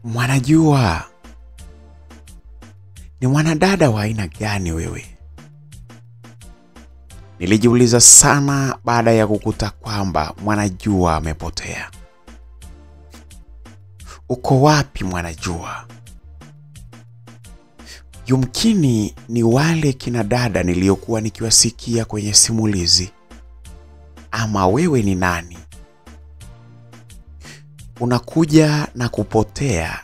Mwanajua, ni mwanadada wa aina gani wewe? Nilijiuliza sana baada ya kukuta kwamba Mwanajua amepotea. Uko wapi Mwanajua? Yumkini ni wale kina dada niliokuwa nikiwasikia kwenye simulizi. Ama wewe ni nani? Unakuja na kupotea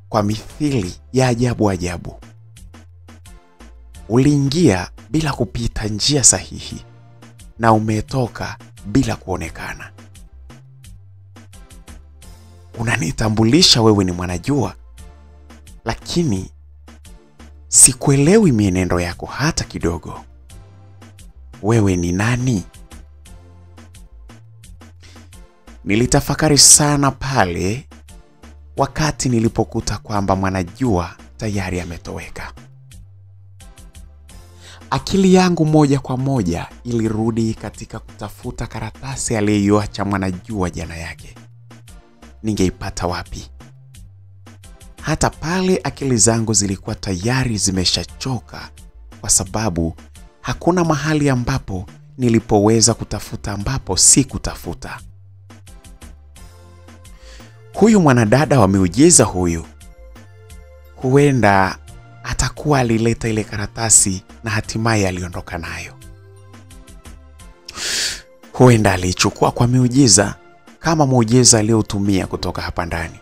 kwa mithili ya ajabu ajabu. Uliingia bila kupita njia sahihi na umetoka bila kuonekana. Unanitambulisha wewe ni Mwanajua, lakini sikuelewi mienendo yako hata kidogo. Wewe ni nani? Nilitafakari sana pale wakati nilipokuta kwamba Mwanajua tayari ametoweka. Akili yangu moja kwa moja ilirudi katika kutafuta karatasi aliyoacha Mwanajua jana yake. Ningeipata wapi? Hata pale akili zangu zilikuwa tayari zimeshachoka, kwa sababu hakuna mahali ambapo nilipoweza kutafuta ambapo si kutafuta. Huyu mwanadada wa miujiza huyu, huenda atakuwa alileta ile karatasi na hatimaye aliondoka nayo. Huenda alichukua kwa miujiza kama muujiza aliotumia kutoka hapa ndani.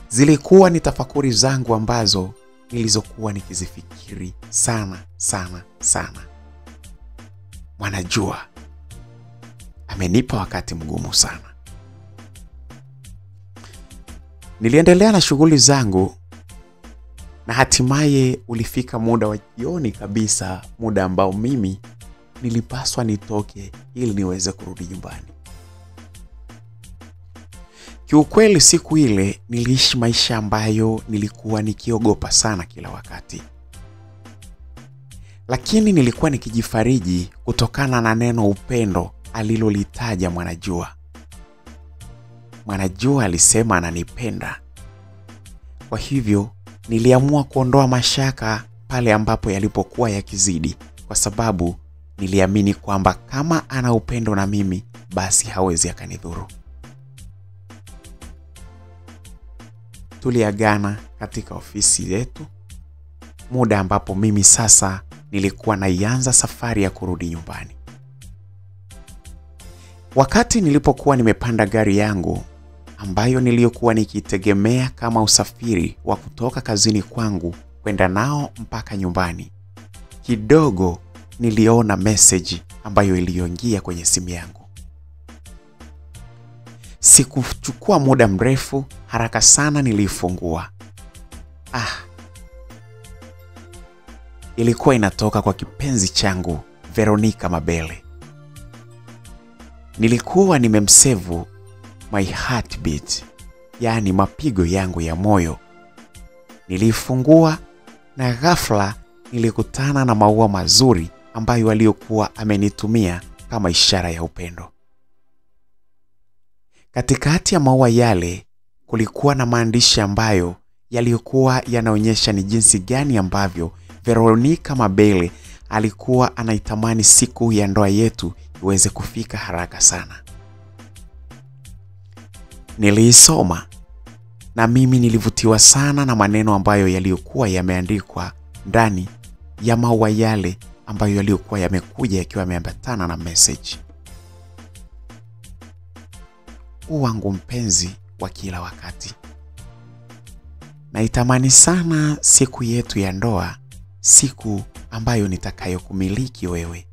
Zilikuwa ni tafakuri zangu ambazo nilizokuwa nikizifikiri sana sana sana. Mwanajua amenipa wakati mgumu sana. Niliendelea na shughuli zangu na hatimaye ulifika muda wa jioni kabisa, muda ambao mimi nilipaswa nitoke ili niweze kurudi nyumbani. Kiukweli siku ile niliishi maisha ambayo nilikuwa nikiogopa sana kila wakati. Lakini nilikuwa nikijifariji kutokana na neno upendo alilolitaja Mwanajua. Mwanajua alisema ananipenda. Kwa hivyo niliamua kuondoa mashaka pale ambapo yalipokuwa yakizidi, kwa sababu niliamini kwamba kama ana upendo na mimi basi hawezi akanidhuru. Tuliagana katika ofisi yetu, muda ambapo mimi sasa nilikuwa naianza safari ya kurudi nyumbani. Wakati nilipokuwa nimepanda gari yangu ambayo niliyokuwa nikitegemea kama usafiri wa kutoka kazini kwangu kwenda nao mpaka nyumbani, kidogo niliona message ambayo iliyoingia kwenye simu yangu. Sikuchukua muda mrefu, haraka sana nilifungua. Ilikuwa inatoka kwa kipenzi changu Veronica Mabele. Nilikuwa nimemsevu my heartbeat, yani mapigo yangu ya moyo. Nilifungua na ghafla nilikutana na maua mazuri ambayo aliyokuwa amenitumia kama ishara ya upendo. Katikati ya maua yale kulikuwa na maandishi ambayo yalikuwa yanaonyesha ni jinsi gani ambavyo Veronica Mabele alikuwa anaitamani siku ya ndoa yetu iweze kufika haraka sana. Niliisoma na mimi nilivutiwa sana na maneno ambayo yalikuwa yameandikwa ndani ya maua yale ambayo yalikuwa yamekuja yakiwa yameambatana na message. Wangu mpenzi wa kila wakati, naitamani sana siku yetu ya ndoa, siku ambayo nitakayokumiliki wewe.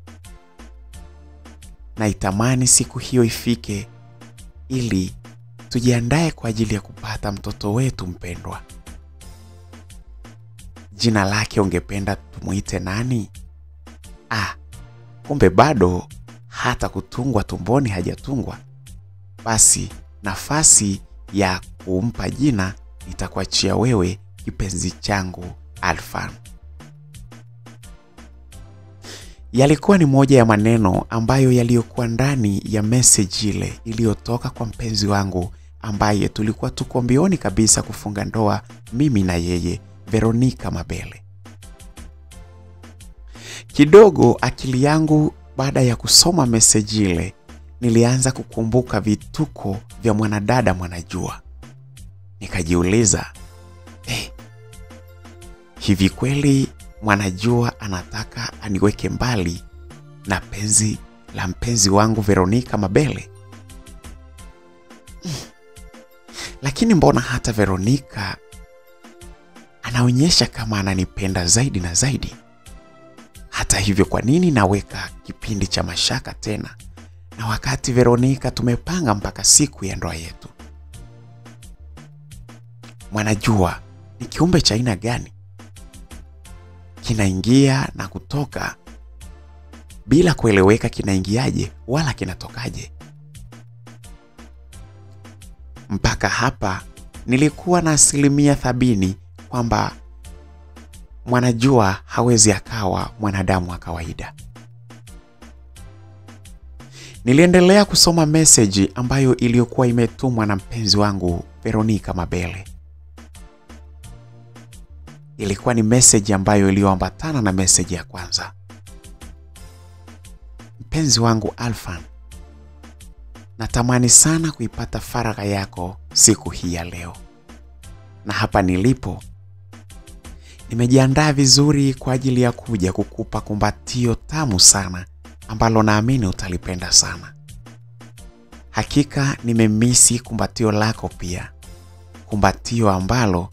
Naitamani siku hiyo ifike ili tujiandae kwa ajili ya kupata mtoto wetu mpendwa. Jina lake ungependa tumuite nani? Kumbe bado hata kutungwa tumboni hajatungwa. Basi nafasi ya kumpa jina nitakuachia wewe, kipenzi changu Alfan. Yalikuwa ni moja ya maneno ambayo yaliyokuwa ndani ya message ile iliyotoka kwa mpenzi wangu ambaye tulikuwa tuko mbioni kabisa kufunga ndoa mimi na yeye, Veronica Mabele. Kidogo akili yangu baada ya kusoma message ile nilianza kukumbuka vituko vya mwanadada Mwanajua. Nikajiuliza, hivi kweli Mwanajua anataka aniweke mbali na mpenzi wangu Veronica Mabele? Lakini mbona hata Veronica anaonyesha kama ananipenda zaidi na zaidi? Hata hivyo, kwa nini naweka kipindi cha mashaka tena, na wakati Veronica tumepanga mpaka siku ya ndoa yetu? Mwanajua ni kiumbe cha aina gani? Kinaingia na kutoka bila kueleweka, kinaingiaje wala kinatokaje? Mpaka hapa nilikuwa na 70% kwamba Mwanajua hawezi akawa mwanadamu wa kawaida. Niliendelea kusoma message ambayo iliyokuwa imetumwa na mpenzi wangu Veronica Mabele. Ilikuwa ni message ambayo iliyoambatana na message ya kwanza. Mpenzi wangu Alfan, natamani sana kuipata faragha yako siku hii ya leo. Na hapa nilipo nimejiandaa vizuri kwa ajili ya kuja kukupa kumbatio tamu sana ambalo naamini utalipenda sana. Hakika nimemisi kumbatio lako pia. Kumbatio ambalo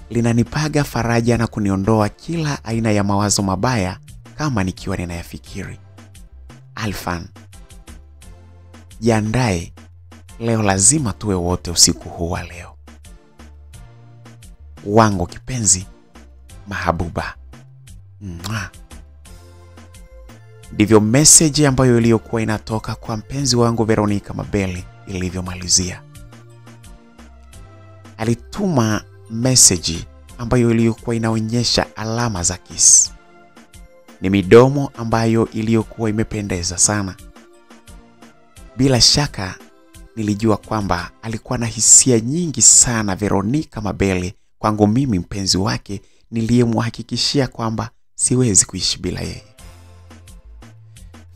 linanipaga faraja na kuniondoa kila aina ya mawazo mabaya kama nikiwa ninayafikiri. Alfan, jiandae, leo lazima tuwe wote usiku huu wa leo. Wangu kipenzi, Mahabuba. Ndivyo message ambayo iliyokuwa inatoka kwa mpenzi wangu Veronica Mabele ilivyomalizia. Alituma message ambayo iliyokuwa inaonyesha alama za kiss. Ni midomo ambayo iliyokuwa imependeza sana. Bila shaka nilijua kwamba alikuwa na hisia nyingi sana Veronica Mabele kwangu mimi, mpenzi wake niliyemhakikishia kwamba siwezi kuishi bila yeye.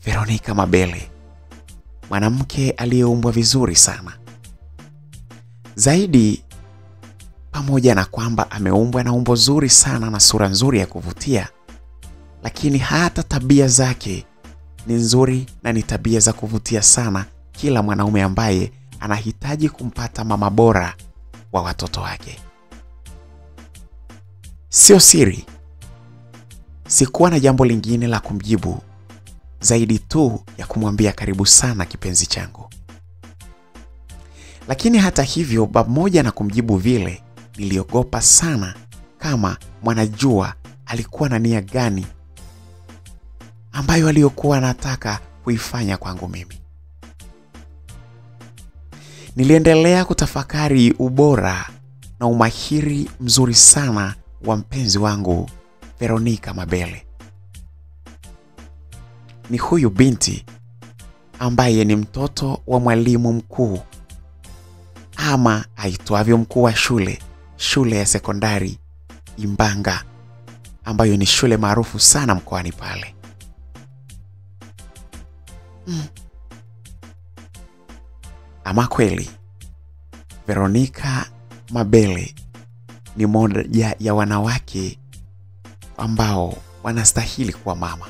Veronica Mabele, mwanamke aliyeumbwa vizuri sana. Zaidi, pamoja na kwamba ameumbwa na umbo zuri sana na sura nzuri ya kuvutia, lakini hata tabia zake ni nzuri na ni tabia za kuvutia sana kila mwanaume ambaye anahitaji kumpata mama bora wa watoto wake. Sio siri, sikuwa na jambo lingine la kumjibu zaidi tu ya kumwambia karibu sana kipenzi changu. Lakini hata hivyo, pamoja na kumjibu vile, niliogopa sana kama Mwanajua alikuwa na nia gani ambayo aliyokuwa anataka kuifanya kwangu mimi. Niliendelea kutafakari ubora na umahiri mzuri sana wa mpenzi wangu Veronica Mabele. Ni huyu binti ambaye ni mtoto wa mwalimu mkuu, ama aitwavyo mkuu wa shule ya sekondari Imbanga, ambayo ni shule maarufu sana mkoani pale. Ama kweli Veronica Mabele ni moja ya wanawake ambao wanastahili kuwa mama.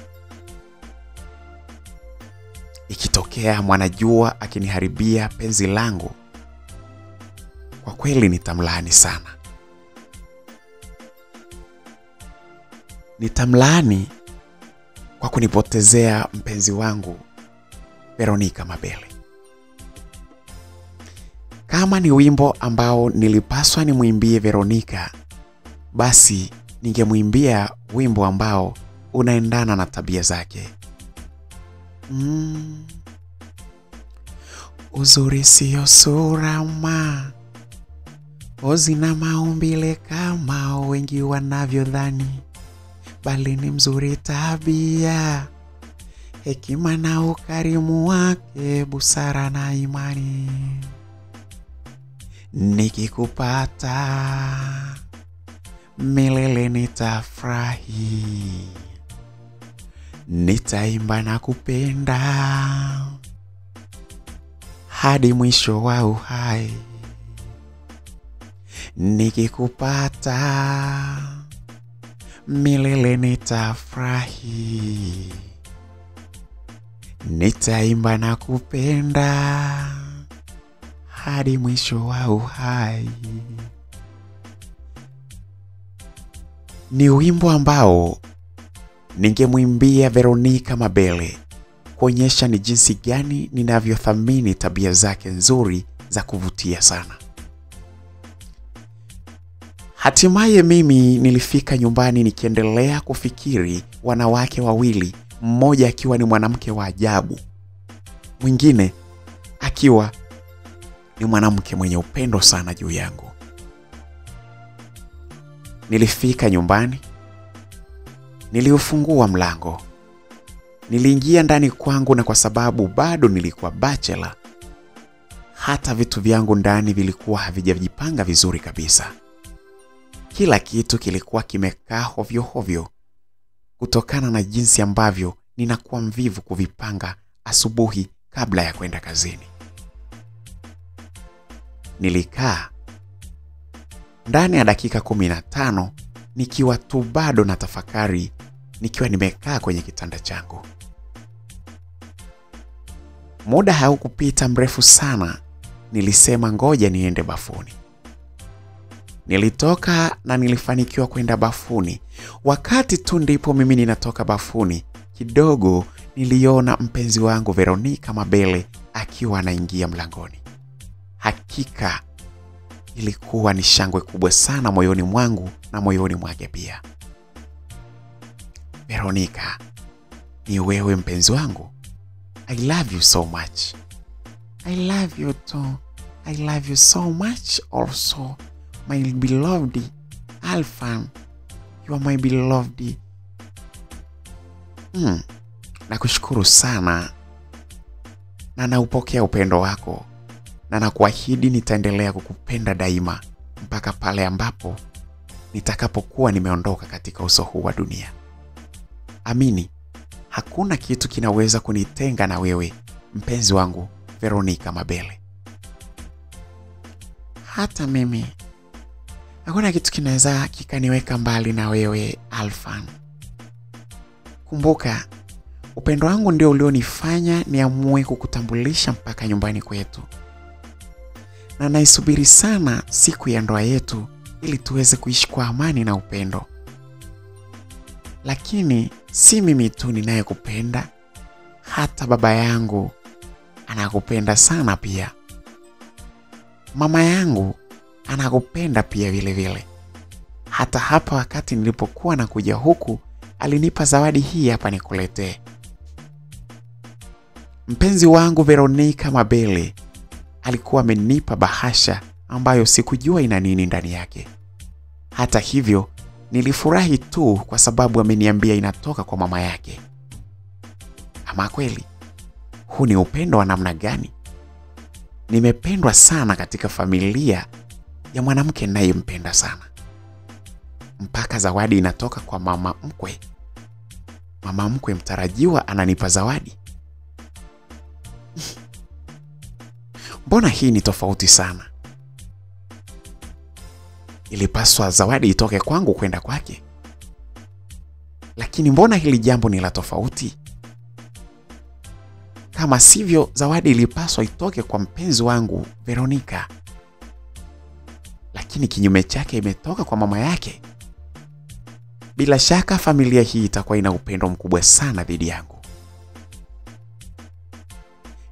Ikitokea Mwanajua akiniharibia penzi langu, kwa kweli nitamlaani sana. Nitamlaani kwa kunipotezea mpenzi wangu Veronica Mabele. Kama ni wimbo ambao nilipaswa nimwimbie Veronica, basi ningemwimbia wimbo ambao unaendana na tabia zake. Uzuri sio sura ma, uzina maumbile kama wengi wanavyodhani, bali ni mzuri tabia, hekima na ukarimu wake, busara na imani. nikikupata milele nitafurahi, nitaimba na kupenda hadi mwisho wa uhai. Nikikupata milele nitafurahi, nitaimba na kupenda hadi mwisho wa uhai. Ni wimbo ambao ningemwimbia Veronica Mabele kuonyesha ni jinsi gani ninavyothamini tabia zake nzuri za kuvutia sana. Hatimaye mimi nilifika nyumbani nikiendelea kufikiri wanawake wawili, mmoja akiwa ni mwanamke wa ajabu, mwingine akiwa ni mwanamke mwenye upendo sana juu yangu. Nilifika nyumbani, niliufungua mlango, niliingia ndani kwangu, na kwa sababu bado nilikuwa bachelor, hata vitu vyangu ndani vilikuwa havijajipanga vizuri kabisa. Kila kitu kilikuwa kimekaa hovyo hovyo kutokana na jinsi ambavyo ninakuwa mvivu kuvipanga asubuhi kabla ya kwenda kazini. Nilikaa ndani ya dakika 15 nikiwa tu bado na tafakari, nikiwa nimekaa kwenye kitanda changu. Muda haukupita mrefu sana, nilisema ngoja niende bafuni. Nilitoka na nilifanikiwa kwenda bafuni. Wakati tu ndipo mimi ninatoka bafuni, kidogo niliona mpenzi wangu Veronica Mabele akiwa anaingia mlangoni. Hakika ilikuwa ni shangwe kubwa sana moyoni mwangu na moyoni mwake pia. Veronica, ni wewe mpenzi wangu? I love you so much. I love you too. I love you so much also. My beloved Alfan, you are my beloved. Nakushukuru sana na naupokea upendo wako, na nakuahidi nitaendelea kukupenda daima mpaka pale ambapo nitakapokuwa nimeondoka katika uso huu wa dunia. Amini, hakuna kitu kinaweza kunitenga na wewe mpenzi wangu Veronica Mabele. Hata mimi hakuna kitu kinaweza kikaniweka mbali na wewe Alfan. Kumbuka, upendo wangu ndio ulionifanya niamue kukutambulisha mpaka nyumbani kwetu. Na naisubiri sana siku ya ndoa yetu ili tuweze kuishi kwa amani na upendo. Lakini si mimi tu ninayekupenda, hata baba yangu anakupenda sana pia. Mama yangu anakupenda pia vile vile. Hata hapa wakati nilipokuwa nakuja huku, alinipa zawadi hii hapa nikuletee. Mpenzi wangu Veronica Mabele alikuwa amenipa bahasha ambayo sikujua ina nini ndani yake. Hata hivyo nilifurahi tu kwa sababu ameniambia inatoka kwa mama yake. Ama kweli, huu ni upendo wa namna gani? Nimependwa sana katika familia ya mwanamke ninayempenda sana. Mpaka zawadi inatoka kwa mama mkwe. Mama mkwe mtarajiwa ananipa zawadi. Mbona hii ni tofauti sana? Ilipaswa zawadi itoke kwangu kwenda kwake. Lakini mbona hili jambo ni la tofauti? Kama sivyo, zawadi ilipaswa itoke kwa mpenzi wangu Veronica. Lakini kinyume chake imetoka kwa mama yake. Bila shaka familia hii itakuwa ina upendo mkubwa sana dhidi yangu.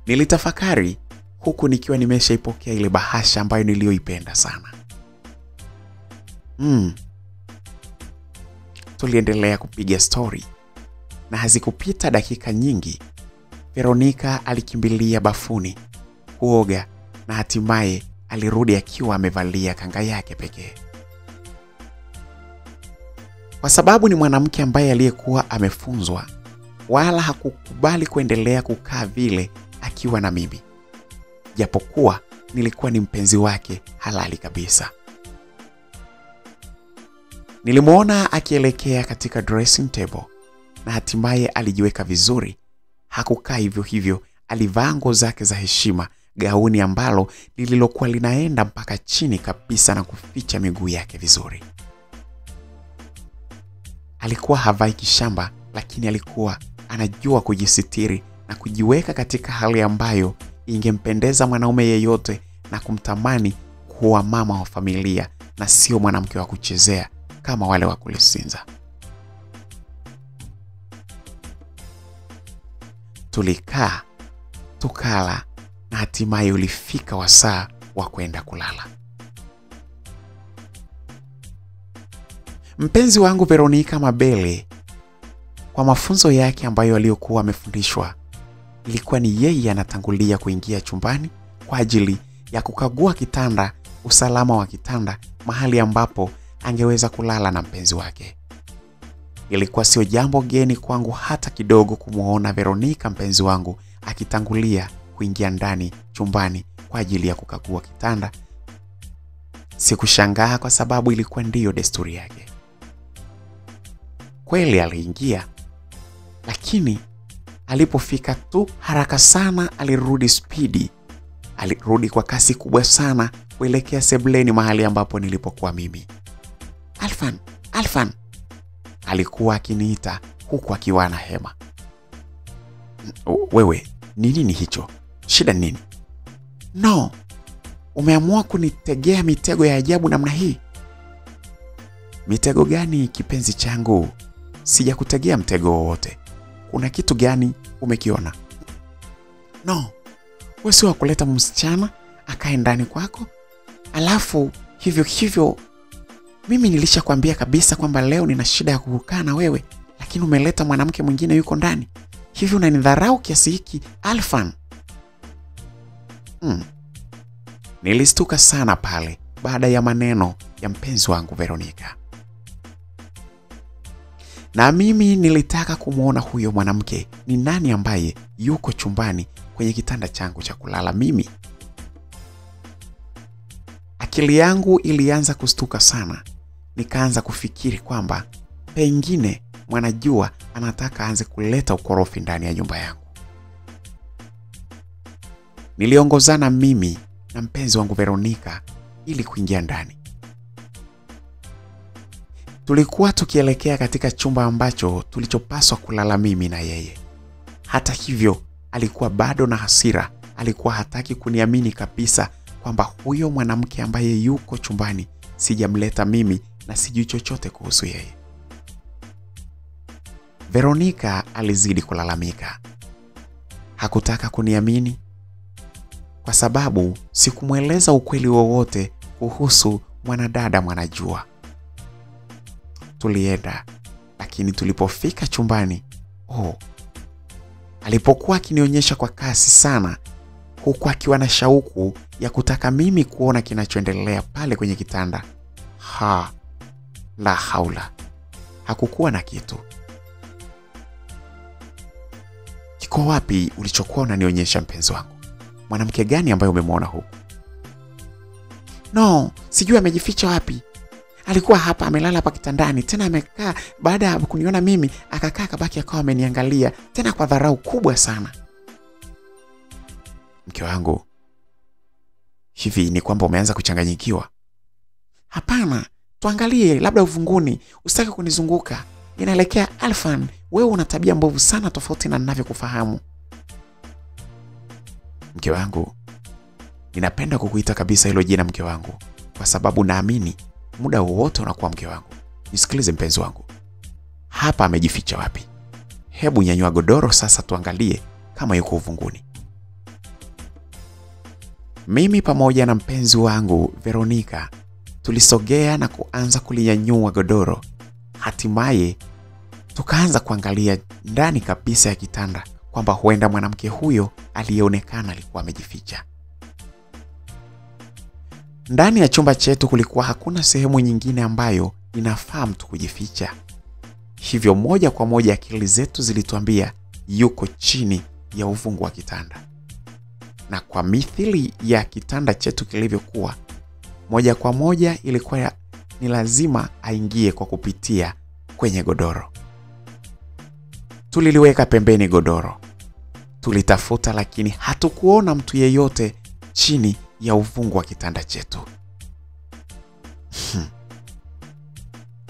Nilitafakari huku nikiwa nimeshaipokea ile bahasha ambayo niliyoipenda sana. Tuliendelea kupiga story, na hazikupita dakika nyingi Veronica alikimbilia bafuni kuoga, na hatimaye alirudi akiwa amevalia kanga yake pekee. Kwa sababu ni mwanamke ambaye aliyekuwa amefunzwa, wala hakukubali kuendelea kukaa vile akiwa na mimi. Japokuwa nilikuwa ni mpenzi wake halali kabisa. Nilimwona akielekea katika dressing table na hatimaye alijiweka vizuri. Hakukaa hivyo hivyo, alivaa nguo zake za heshima, gauni ambalo lililokuwa linaenda mpaka chini kabisa na kuficha miguu yake vizuri. Alikuwa havai kishamba, lakini alikuwa anajua kujisitiri na kujiweka katika hali ambayo ingempendeza mwanaume yeyote na kumtamani kuwa mama wa familia na sio mwanamke wa kuchezea kama wale wa kulisinza. Tulikaa, tukala na hatimaye ulifika wasaa wa kwenda kulala. Mpenzi wangu Veronica Mabele, kwa mafunzo yake ambayo aliyokuwa amefundishwa, ilikuwa ni yeye anatangulia kuingia chumbani kwa ajili ya kukagua kitanda, usalama wa kitanda, mahali ambapo angeweza kulala na mpenzi wake. Ilikuwa sio jambo geni kwangu hata kidogo kumuona Veronica mpenzi wangu akitangulia kuingia ndani chumbani kwa ajili ya kukagua kitanda. Sikushangaa kwa sababu ilikuwa ndiyo desturi yake. Kweli aliingia, lakini alipofika tu haraka sana alirudi spidi. Alirudi kwa kasi kubwa sana kuelekea sebuleni, mahali ambapo nilipokuwa mimi. Alfan, Alfan, alikuwa akiniita huku akiwa na hema. Wewe, nini hicho? Shida nini? No, umeamua kunitegea mitego ya ajabu namna hii. Mitego gani kipenzi changu? Sijakutegea mtego wowote. Kuna kitu gani umekiona? No, wewe si wa kuleta msichana akae ndani kwako, alafu hivyo mimi nilishakwambia kabisa kwamba leo nina shida ya kukaa na wewe, lakini umeleta mwanamke mwingine yuko ndani. Hivi unanidharau kiasi hiki, Alfan? Nilistuka sana pale baada ya maneno ya mpenzi wangu Veronica. Na mimi nilitaka kumuona huyo mwanamke ni nani ambaye yuko chumbani kwenye kitanda changu cha kulala mimi. Akili yangu ilianza kustuka sana. Nikaanza kufikiri kwamba pengine Mwanajua anataka aanze kuleta ukorofi ndani ya nyumba yangu. Niliongozana mimi na mpenzi wangu Veronica ili kuingia ndani. Tulikuwa tukielekea katika chumba ambacho tulichopaswa kulala mimi na yeye. Hata hivyo, alikuwa bado na hasira. Alikuwa hataki kuniamini kabisa kwamba huyo mwanamke ambaye yuko chumbani sijamleta mimi na sijui chochote kuhusu yeye. Veronica alizidi kulalamika. Hakutaka kuniamini kwa sababu sikumueleza ukweli wowote kuhusu mwanadada Mwanajua. Tulienda, lakini tulipofika chumbani, alipokuwa akinionyesha kwa kasi sana, huku akiwa na shauku ya kutaka mimi kuona kinachoendelea pale kwenye kitanda. La haula. Hakukuwa na kitu. Kiko wapi ulichokuwa unanionyesha mpenzi wangu? Mwanamke gani ambaye umemwona huku? No, sijui amejificha wapi. Alikuwa hapa amelala hapa kitandani, tena amekaa baada ya kuniona mimi, akakaa kabaki akawa ameniangalia tena kwa dharau kubwa sana. Mke wangu, hivi ni kwamba umeanza kuchanganyikiwa? Hapana, tuangalie labda uvunguni, usitaki kunizunguka. Inaelekea Alfan, wewe una tabia mbovu sana tofauti na ninavyokufahamu. Mke wangu, ninapenda kukuita kabisa hilo jina mke wangu, kwa sababu naamini muda wowote unakuwa mke wangu. Nisikilize mpenzi wangu. Hapa amejificha wapi? Hebu nyanyua godoro sasa tuangalie kama yuko uvunguni. Mimi pamoja na mpenzi wangu Veronica tulisogea na kuanza kulinyanyua godoro. Hatimaye tukaanza kuangalia ndani kabisa ya kitanda kwamba huenda mwanamke huyo aliyeonekana alikuwa amejificha. Ndani ya chumba chetu kulikuwa hakuna sehemu nyingine ambayo inafaa mtu kujificha. Hivyo moja kwa moja akili zetu zilituambia yuko chini ya uvungu wa kitanda. na kwa mithili ya kitanda chetu kilivyokuwa, moja kwa moja ilikuwa ni lazima aingie kwa kupitia kwenye godoro. Tuliliweka pembeni godoro. Tulitafuta lakini hatukuona mtu yeyote chini ya uvungu wa kitanda chetu.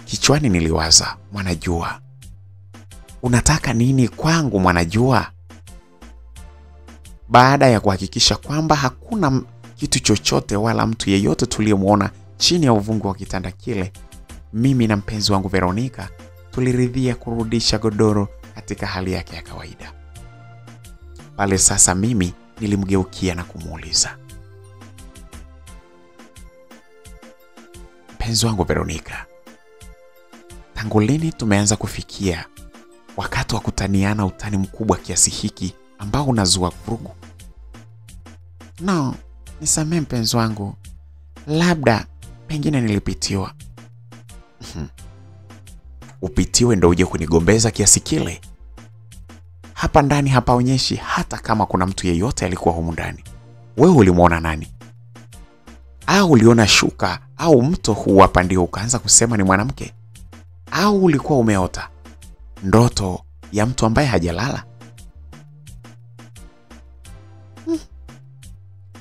Kichwani niliwaza, Mwanajua, unataka nini kwangu Mwanajua? Baada ya kuhakikisha kwamba hakuna kitu chochote wala mtu yeyote tuliyemuona chini ya uvungu wa kitanda kile, mimi na mpenzi wangu Veronica tuliridhia kurudisha godoro katika hali yake ya kawaida. Pale sasa mimi nilimgeukia na kumuuliza, mpenzi wangu Veronica, tangu lini tumeanza kufikia wakati wa kutaniana utani mkubwa kiasi hiki ambao unazua vurugu? No, nisamehe mpenzi wangu, labda pengine nilipitiwa. Upitiwe ndio uje kunigombeza kiasi kile? Hapa ndani hapaonyeshi hata kama kuna mtu yeyote alikuwa humu ndani. Wewe ulimuona nani? Au uliona shuka au mto huu hapa ndio ukaanza kusema ni mwanamke? Au ulikuwa umeota ndoto ya mtu ambaye hajalala?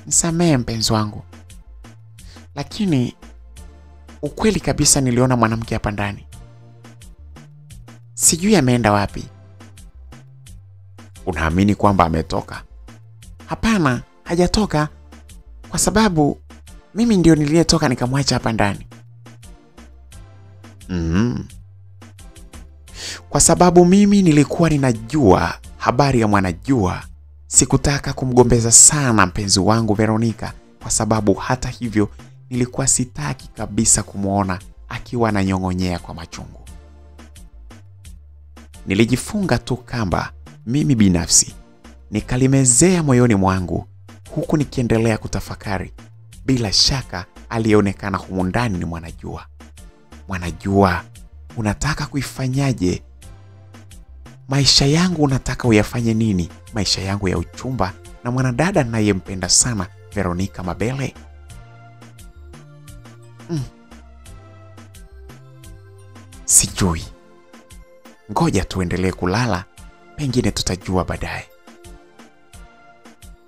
Nisamehe mpenzi wangu, lakini ukweli kabisa niliona mwanamke hapa ndani. Sijui ameenda wapi. Unaamini kwamba ametoka? Hapana, hajatoka, kwa sababu mimi ndio niliyetoka nikamwacha hapa ndani. Kwa sababu mimi nilikuwa ninajua habari ya Mwanajua, sikutaka kumgombeza sana mpenzi wangu Veronica, kwa sababu hata hivyo nilikuwa sitaki kabisa kumuona akiwa ananyong'onyea kwa machungu. Nilijifunga tu kamba mimi binafsi, nikalimezea moyoni mwangu huku nikiendelea kutafakari. Bila shaka alionekana humu ndani ni Mwanajua. Mwanajua, unataka kuifanyaje maisha yangu? Unataka uyafanye nini maisha yangu ya uchumba na mwanadada ninayempenda sana Veronica Mabele? Sijui. Ngoja tuendelee kulala, pengine tutajua baadaye.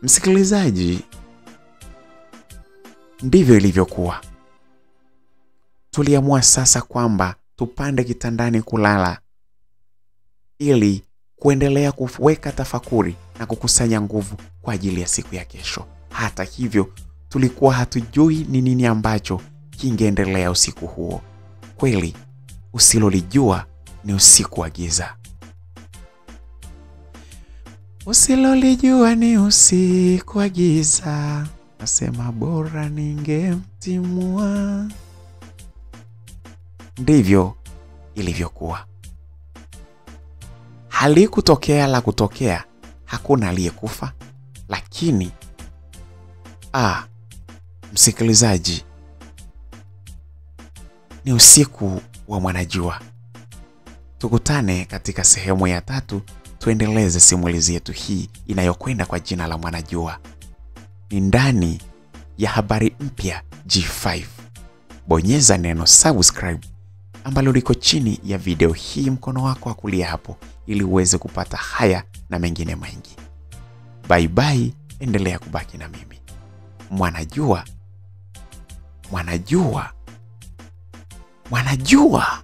Msikilizaji, ndivyo ilivyokuwa. Tuliamua sasa kwamba tupande kitandani kulala ili kuendelea kuweka tafakuri na kukusanya nguvu kwa ajili ya siku ya kesho. Hata hivyo, tulikuwa hatujui ni nini ambacho kingeendelea usiku huo. Kweli, usilolijua ni usiku wa giza. Usilolijua ni usiku wa giza, nasema bora ningemtimua. Ndivyo ilivyokuwa. Halikutokea la kutokea, hakuna aliyekufa, lakini msikilizaji, ni usiku wa Mwanajua. Tukutane katika sehemu ya 3, tuendeleze simulizi yetu hii inayokwenda kwa jina la Mwanajua. Ni ndani ya Habari Mpya G5. Bonyeza neno subscribe ambalo liko chini ya video hii mkono wako wa kulia hapo, ili uweze kupata haya na mengine mengi. Bye bye, endelea kubaki na mimi. Mwanajua. Mwanajua. Mwanajua.